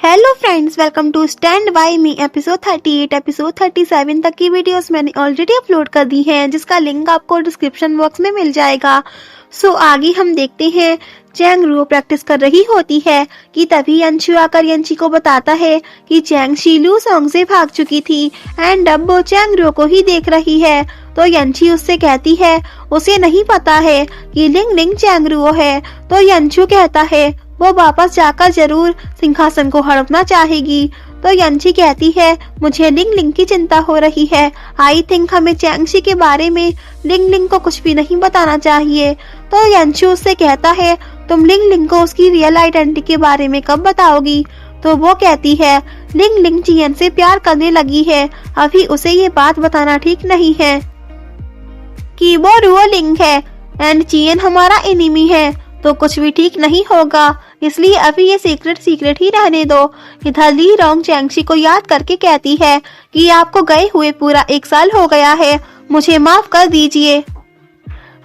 Hello friends, welcome to stand by me episode 38 episode 37 तक की videos मैंने already upload कर दी हैं, जिसका लिंक आपको डिस्क्रिप्शन बॉक्स में मिल जाएगा। सो आगे हम देखते हैं। चैंग रुओ प्रैक्टिस कर रही होती है कि तभी यंशु आकर यंची को बताता है कि चैंग शीलू सॉन्ग से भाग चुकी थी एंड अब वो चैंग रुओ को ही देख रही है। तो यंची उससे कहती है उसे नहीं पता है कि लिंग लिंग चैंग रुओ है। तो यंशु कहता है वो वापस जाकर जरूर सिंहासन को हड़पना चाहेगी। तो यंची कहती है मुझे लिंग लिंग की चिंता हो रही है। आई थिंक हमें चैंगशी के बारे में लिंग लिंग को कुछ भी नहीं बताना चाहिए। तो यंशु उससे कहता है तुम लिंग लिंग को उसकी रियल आइडेंटिटी के बारे में कब बताओगी। तो वो कहती है लिंग लिंग चियन से प्यार करने लगी है, अभी उसे ये बात बताना ठीक नहीं है कि वो रुओ लिंग है एंड चियन हमारा एनिमी है, तो कुछ भी ठीक नहीं होगा, इसलिए अभी ये सीक्रेट ही रहने दो। इधर ली रोंग चैंगशी को याद करके कहती है कि आपको गए हुए पूरा 1 साल हो गया है, मुझे माफ कर दीजिए,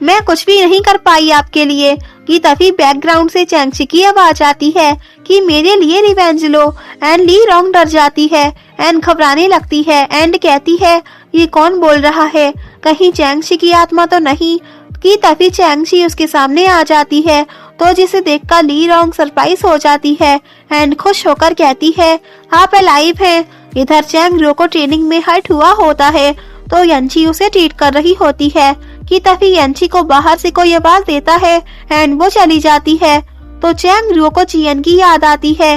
मैं कुछ भी नहीं कर पाई आपके लिए। कि तभी बैकग्राउंड से चैंगशी की आवाज आती है कि मेरे लिए रिवेंज लो। एंड ली रोंग डर जाती है एंड घबराने लगती है एंड कहती है ये कौन बोल रहा है, कहीं चैंगशी की आत्मा तो नहीं। कि तभी चैंगशी उसके सामने आ जाती है, तो जिसे देखकर ली रोंग सरप्राइज हो जाती है एंड खुश होकर कहती है आप अलाइव हैं। इधर चैंग रुओ को ट्रेनिंग में हर्ट हुआ होता है, तो यंची उसे ट्रीट कर रही होती है। कि तभी यंची को बाहर से कोई आवाज देता है एंड वो चली जाती है। तो चैंग रुओ को चियन की याद आती है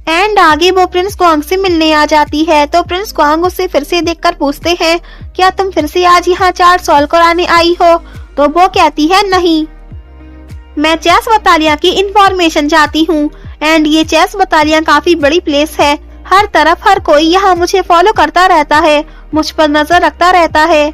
एंड आगे वो प्रिंस क्वांग से मिलने आ जाती है। तो प्रिंस क्वांग उससे फिर से देखकर पूछते हैं क्या तुम फिर से आज यहाँ 4 सॉल्व कराने आई हो। तो वो कहती है नहीं, मैं चेस बटालिया की इंफॉर्मेशन चाहती हूँ एंड ये चेस बटालिया काफी बड़ी प्लेस है, हर तरफ हर कोई यहाँ मुझे फॉलो करता रहता है, मुझ पर नजर रखता रहता है,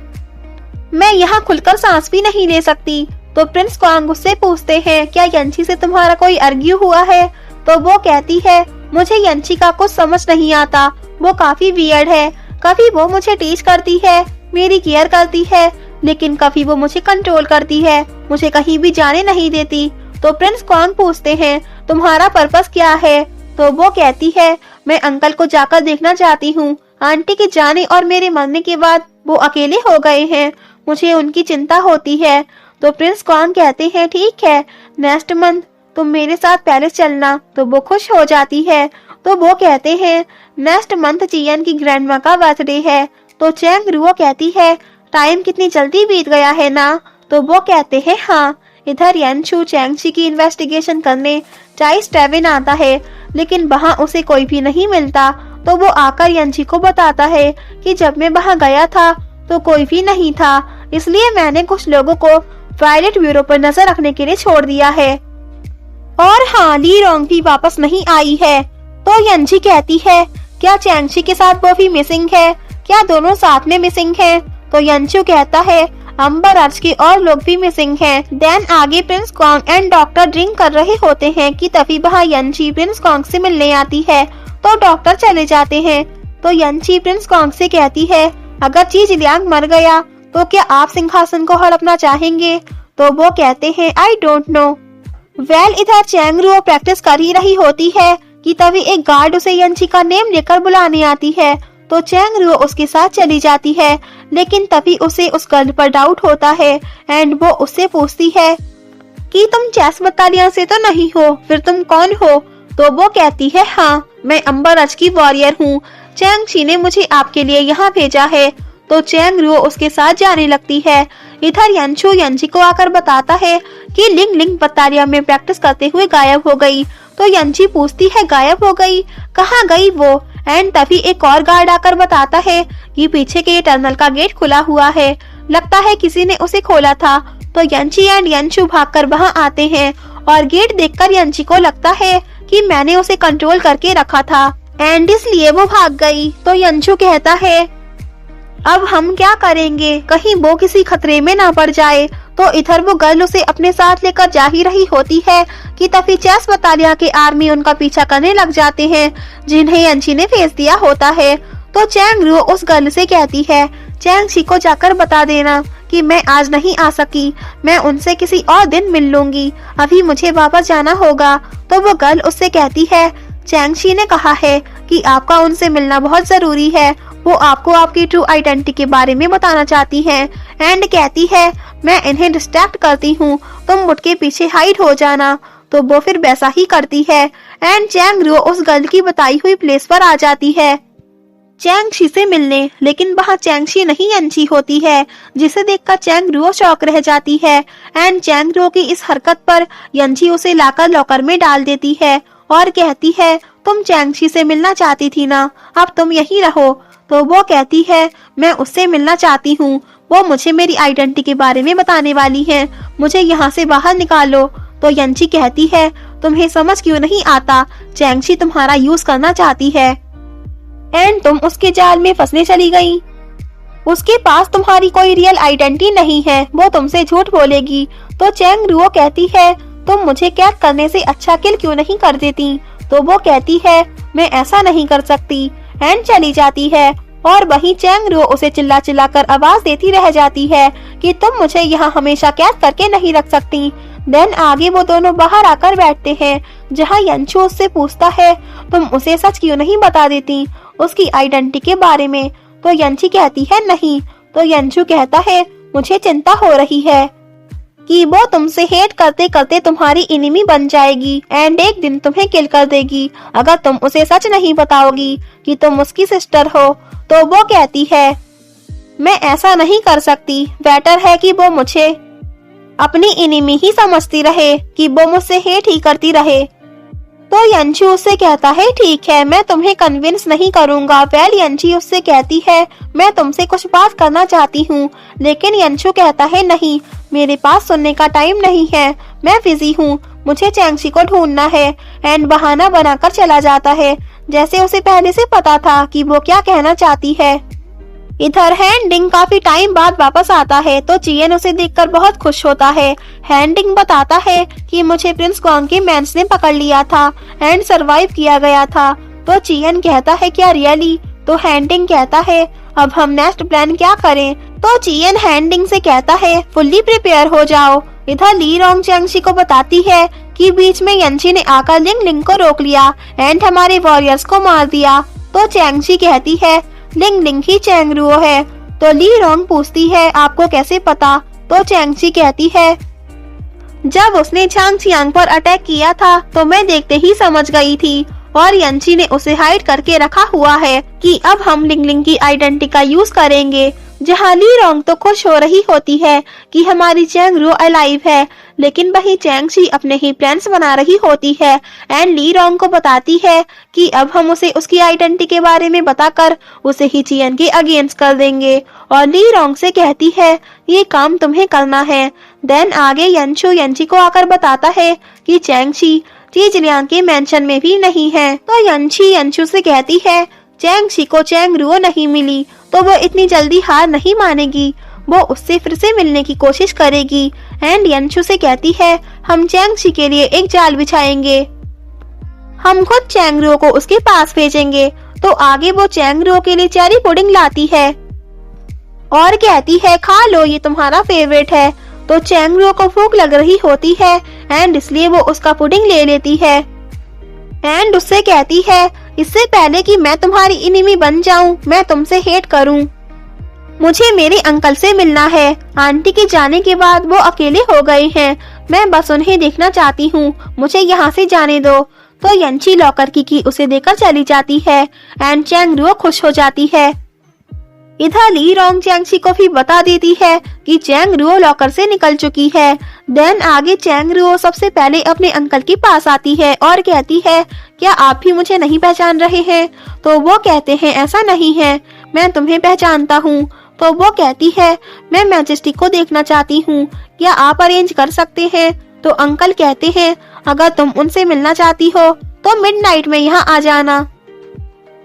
मैं यहाँ खुलकर सांस भी नहीं ले सकती। तो प्रिंस क्वांग उससे पूछते हैं क्या यंची से तुम्हारा कोई आर्ग्यू हुआ है। तो वो कहती है मुझे यंची का कुछ समझ नहीं आता, वो काफी वियर्ड है, कभी वो मुझे टीच करती है, मेरी केयर करती है, लेकिन कभी वो मुझे कंट्रोल करती है, मुझे कहीं भी जाने नहीं देती। तो प्रिंस क्वांग पूछते हैं तुम्हारा पर्पस क्या है। तो वो कहती है मैं अंकल को जाकर देखना चाहती हूँ, आंटी के जाने और मेरे मरने के बाद वो अकेले हो गए हैं, मुझे उनकी चिंता होती है। तो प्रिंस क्वांग कहते हैं ठीक है, नेक्स्ट मंथ तुम मेरे साथ पैलेस चलना। तो वो खुश हो जाती है। तो वो कहते हैं नेक्स्ट मंथ चियन की ग्रैंडमा का बर्थडे है। तो चैंग रुओ कहती है टाइम कितनी जल्दी बीत गया है ना। तो वो कहते हैं हाँ। इधर यंशु चैंगशी की इन्वेस्टिगेशन करने चाइस टेविन आता है, लेकिन वहाँ उसे कोई भी नहीं मिलता। तो वो आकर यंशी को बताता है कि जब मैं वहाँ गया था तो कोई भी नहीं था, इसलिए मैंने कुछ लोगों को वायलेट ब्यूरो पर नजर रखने के लिए छोड़ दिया है। और हाँ, ली रोंग भी वापस नहीं आई है। तो यंशी कहती है क्या चैंगशी के साथ वो भी मिसिंग है, क्या दोनों साथ में मिसिंग है। तो यंशु कहता है अंबर अर्ज के और लोग भी मिसिंग हैं। देन आगे prince Kwang and doctor drink कर रहे होते हैं कि तभी वहाँ यंशी प्रिंस क्वांग से मिलने आती है। तो डॉक्टर चले जाते हैं। तो यंशी प्रिंस क्वांग से कहती है अगर ची जिलियांग मर गया तो क्या आप सिंहासन को हड़पना चाहेंगे। तो वो कहते हैं आई डोंट नो। वेल इधर चैंग रुओ प्रैक्टिस कर ही रही होती है कि तभी एक गार्ड उसे यंशी का नेम लेकर बुलाने आती है। तो चैंग रुओ उसके साथ चली जाती है, लेकिन तभी उसे उस गर्ल पर डाउट होता है एंड वो उससे पूछती है कि तुम चेस बटालियन से तो नहीं हो, फिर तुम कौन हो। तो वो कहती है हाँ, मैं अंबर अर्ज की वॉरियर हूँ, चैंगशी ने मुझे आपके लिए यहाँ भेजा है। तो चैंग रुओ उसके साथ जाने लगती है। इधर यंशु यंची को आकर बताता है कि लिंग लिंग बटालिया में प्रैक्टिस करते हुए गायब हो गई। तो यंची पूछती है गायब हो गई, कहाँ गई वो। एंड तभी एक और गार्ड आकर बताता है कि पीछे के टनल का गेट खुला हुआ है, लगता है किसी ने उसे खोला था। तो यंची एंड यंशु भागकर वहाँ आते हैं और गेट देखकर यंची को लगता है कि मैंने उसे कंट्रोल करके रखा था एंड इसलिए वो भाग गई। तो यंशु कहता है अब हम क्या करेंगे, कहीं वो किसी खतरे में ना पड़ जाए। तो इधर वो गर्ल उसे अपने साथ लेकर जा ही रही होती है कि तभी चेस बटालिया के आर्मी उनका पीछा करने लग जाते हैं, जिन्हें यंशी ने भेज दिया होता है। तो चैंग रुओ उस गर्ल से कहती है चैंगशी को जाकर बता देना कि मैं आज नहीं आ सकी, मैं उनसे किसी और दिन मिल लूंगी, अभी मुझे वापस जाना होगा। तो वो गर्ल उससे कहती है चैंगशी ने कहा है कि आपका उनसे मिलना बहुत जरूरी है। वो आपको आपकी ट्रू आइडेंटिटी के बारे में बताना चाहती हैं एंड कहती है मैं इन्हें डिस्ट्रैक्ट करती हूँ, तुम मुझ के पीछे हाइड हो जाना। तो वो फिर वैसा ही करती है एंड चैंग रुओ उस गर्ल की बताई हुई प्लेस पर आ जाती है चैंगशी से मिलने, लेकिन वहाँ चैंगशी नहीं यंची होती है, जिसे देखकर चैंग रुओ शॉक रह जाती है एंड चैंग रुओ की इस हरकत पर यंची उसे लाकर लॉकर में डाल देती है और कहती है तुम चैंगशी से मिलना चाहती थी ना, अब तुम यहीं रहो। तो वो कहती है मैं उससे मिलना चाहती हूँ, वो मुझे मेरी आइडेंटिटी के बारे में बताने वाली है, मुझे यहाँ से बाहर निकालो। तो यंची कहती है तुम्हें समझ क्यों नहीं आता, चैंगशी तुम्हारा यूज करना चाहती है एंड तुम उसके जाल में फंसने चली गई। उसके पास तुम्हारी कोई रियल आइडेंटिटी नहीं है, वो तुमसे झूठ बोलेगी। तो चैंग रुओ कहती है तुम मुझे कैद करने से अच्छा किल क्यों नहीं कर देती। तो वो कहती है मैं ऐसा नहीं कर सकती एंड चली जाती है और वहीं चैंग रुओ उसे चिल्ला चिल्ला कर आवाज देती रह जाती है कि तुम मुझे यहाँ हमेशा कैद करके नहीं रख सकती। देन आगे वो दोनों बाहर आकर बैठते हैं जहाँ यंचू उससे पूछता है तुम उसे सच क्यों नहीं बता देती उसकी आइडेंटिटी के बारे में। तो यंची कहती है नहीं। तो यंचू कहता है मुझे चिंता हो रही है कि वो तुमसे हेट करते करते तुम्हारी इनिमी बन जाएगी एंड एक दिन तुम्हें किल कर देगी अगर तुम उसे सच नहीं बताओगी कि तुम उसकी सिस्टर हो। तो वो कहती है मैं ऐसा नहीं कर सकती, बेटर है कि वो मुझे अपनी इनिमी ही समझती रहे, कि वो मुझसे हेट ही करती रहे। तो यंची उससे कहता है ठीक है, मैं तुम्हें कन्विंस नहीं करूंगा। वेल यंची उससे कहती है मैं तुमसे कुछ बात करना चाहती हूँ, लेकिन यंचू कहता है नहीं, मेरे पास सुनने का टाइम नहीं है, मैं बिजी हूँ, मुझे चैंगशी को ढूंढना है एंड बहाना बनाकर चला जाता है, जैसे उसे पहले से पता था कि वो क्या कहना चाहती है। इधर हैंडिंग काफी टाइम बाद वापस आता है तो चियन उसे देखकर बहुत खुश होता है। हैंडिंग बताता है कि मुझे प्रिंस गॉन्ग के मैंस ने पकड़ लिया था एंड सरवाइव किया गया था। तो चियन कहता है क्या रियली। तो हैंडिंग कहता है अब हम नेक्स्ट प्लान क्या करें। तो चियन हैंडिंग से कहता है फुल्ली प्रिपेयर हो जाओ। इधर ली रोंग चैंगशी को बताती है कि बीच में यंची ने आकर लिंग लिंग को रोक लिया एंड हमारे वॉरियर्स को मार दिया। तो चैंगशी कहती है लिंग लिंग ही चैंग रुओ है। तो ली रोंग पूछती है आपको कैसे पता। तो चैंगशी कहती है जब उसने झांग चियांग पर अटैक किया था तो मैं देखते ही समझ गई थी और यंची ने उसे हाइड करके रखा हुआ है कि अब हम लिंग लिंग की आइडेंटिटी का यूज करेंगे। जहाँ ली रोंग तो खुश हो रही होती है कि हमारी चैंग रुओ अलाइव है, लेकिन वही चैंगशी अपने ही प्लान्स बना रही होती है एंड ली रोंग को बताती है कि अब हम उसे उसकी आइडेंटिटी के बारे में बताकर उसे ही चियन के अगेंस्ट कर देंगे और ली रोंग से कहती है ये काम तुम्हें करना है। देन आगे यंचू यंची को आकर बताता है कि चैंगशी चीजलियांग के मेंशन में भी नहीं है। तो यंची यंचू से कहती है चैंगशी को चैंग रुओ नहीं मिली तो वो इतनी जल्दी हार नहीं मानेगी, वो उससे फिर से मिलने की कोशिश करेगी एंड यंचू से कहती है हम चैंगशी के लिए एक जाल बिछाएंगे, हम खुद चैंग रुओ को उसके पास भेजेंगे। तो आगे वो चैंग रुओ के लिए चेरी पुडिंग लाती है और कहती है खा लो ये तुम्हारा फेवरेट है। तो चैंग रुओ को भूख लग रही होती है एंड इसलिए वो उसका पुडिंग ले लेती है एंड उससे कहती है इससे पहले कि मैं तुम्हारी इनिमी बन जाऊं, मैं तुमसे हेट करूं, मुझे मेरे अंकल से मिलना है। आंटी के जाने के बाद वो अकेले हो गए हैं, मैं बस उन्हें देखना चाहती हूँ, मुझे यहाँ से जाने दो। तो यंची लॉकर की उसे देकर चली जाती है एंड चैंग रुओ खुश हो जाती है। इधर ली रोंग चैंगशी को भी बता देती है कि चैंग रुओ लॉकर से निकल चुकी है। देन आगे चैंग रुओ सबसे पहले अपने अंकल के पास आती है और कहती है क्या आप भी मुझे नहीं पहचान रहे हैं। तो वो कहते हैं ऐसा नहीं है, मैं तुम्हें पहचानता हूँ। तो वो कहती है मैं मैजेस्टिक को देखना चाहती हूँ, क्या आप अरेंज कर सकते हैं। तो अंकल कहते हैं अगर तुम उनसे मिलना चाहती हो तो मिडनाइट में यहाँ आ जाना,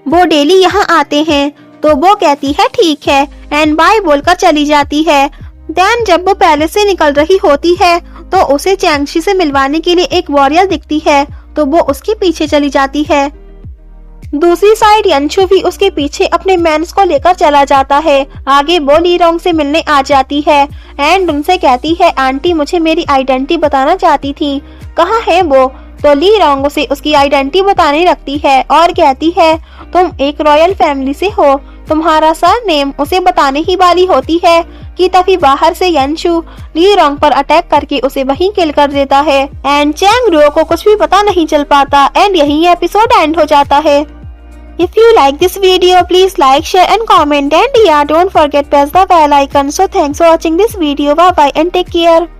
वो डेली यहाँ आते हैं। तो वो कहती है ठीक है एंड बाय बोलकर चली जाती है। देन जब वो पैलेस से निकल रही होती है तो उसे चैंगशी से मिलवाने के लिए एक वॉरियर दिखती है तो वो उसके पीछे चली जाती है। दूसरी साइड यंचू भी उसके पीछे अपने मैन्स को लेकर चला जाता है। आगे वो ली रोंग से मिलने आ जाती है एंड उनसे कहती है आंटी मुझे मेरी आइडेंटिटी बताना चाहती थी, कहाँ है वो। तो ली रोंग उसे उसकी आइडेंटिटी बताने लगती है और कहती है तुम एक रॉयल फैमिली से हो, तुम्हारा सरनेम उसे बताने ही वाली होती है कि तभी बाहर से यंशु ली रोंग पर अटैक करके उसे वहीं किल कर देता है एंड चैंग रुओ को कुछ भी पता नहीं चल पाता एंड यहीं एपिसोड एंड हो जाता है। If you like this video, please like, share and comment, and yeah, don't forget press the bell icon. So thanks for watching this video. Bye bye and take care.